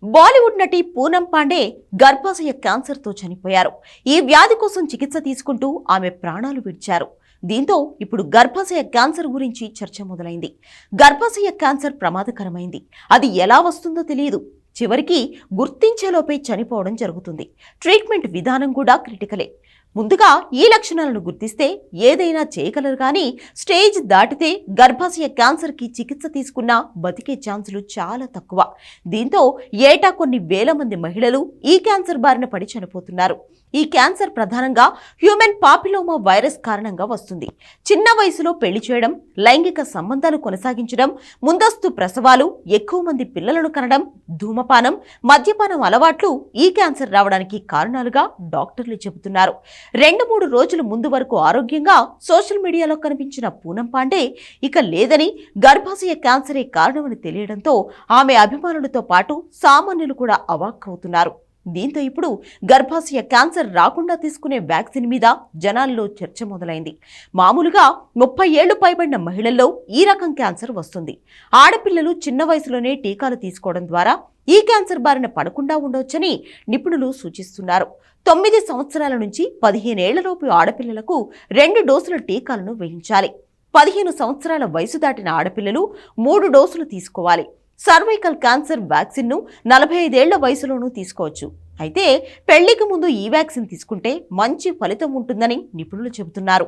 బాలీవుడ్ నటి పూనం పాండే గర్భాశయ క్యాన్సర్తో చనిపోయారు. ఈ వ్యాధి కోసం చికిత్స తీసుకుంటూ ఆమె ప్రాణాలు విడిచారు. దీంతో ఇప్పుడు గర్భాశయ క్యాన్సర్ గురించి చర్చ మొదలైంది. గర్భాశయ క్యాన్సర్ ప్రమాదకరమైంది. అది ఎలా వస్తుందో తెలియదు. చివరికి గుర్తించేలోపే చనిపోవడం జరుగుతుంది. ట్రీట్మెంట్ విధానం కూడా క్రిటికలే. ముందుగా ఈ లక్షణాలను గుర్తిస్తే ఏదైనా చేయగలరు, కానీ స్టేజ్ దాటితే గర్భాశయ క్యాన్సర్కి చికిత్స తీసుకున్నా బతికే ఛాన్సులు చాలా తక్కువ. దీంతో ఏటా కొన్ని వేల మంది మహిళలు ఈ క్యాన్సర్ బారిన పడి చనిపోతున్నారు. ఈ క్యాన్సర్ ప్రధానంగా హ్యూమన్ పాపిలోమా వైరస్ కారణంగా వస్తుంది. చిన్న వయసులో పెళ్లి చేయడం, లైంగిక సంబంధాలు కొనసాగించడం, ముందస్తు ప్రసవాలు, ఎక్కువ మంది పిల్లలను కనడం, ధూమపానం, మద్యపానం అలవాట్లు ఈ క్యాన్సర్ రావడానికి కారణాలుగా డాక్టర్లు చెబుతున్నారు. 2-3 రోజుల ముందు వరకు ఆరోగ్యంగా సోషల్ మీడియాలో కనిపించిన పూనం పాండే ఇక లేదని, గర్భాశయ క్యాన్సరే కారణమని తెలియడంతో ఆమె అభిమానులతో పాటు సామాన్యులు కూడా అవాక్కవుతున్నారు. దీంతో ఇప్పుడు గర్భాశయ క్యాన్సర్ రాకుండా తీసుకునే వ్యాక్సిన్ మీద జనాల్లో చర్చ మొదలైంది. మామూలుగా 30 ఏళ్లు పైబడిన మహిళల్లో ఈ రకం క్యాన్సర్ వస్తుంది. ఆడపిల్లలు చిన్న వయసులోనే టీకాలు తీసుకోవడం ద్వారా ఈ క్యాన్సర్ బారిన పడకుండా ఉండవచ్చని నిపుణులు సూచిస్తున్నారు. 9 సంవత్సరాల నుంచి 15 ఏళ్లలోపు ఆడపిల్లలకు 2 డోసుల టీకాలను వేయించాలి. 15 సంవత్సరాల వయసు దాటిన ఆడపిల్లలు 3 డోసులు తీసుకోవాలి. సర్వైకల్ క్యాన్సర్ వ్యాక్సిన్ను 45 ఏళ్ల వయసులోనూ తీసుకోవచ్చు. అయితే పెళ్లికి ముందు ఈ వ్యాక్సిన్ తీసుకుంటే మంచి ఫలితం ఉంటుందని నిపుణులు చెబుతున్నారు.